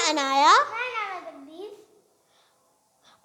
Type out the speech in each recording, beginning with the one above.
Anaya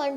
1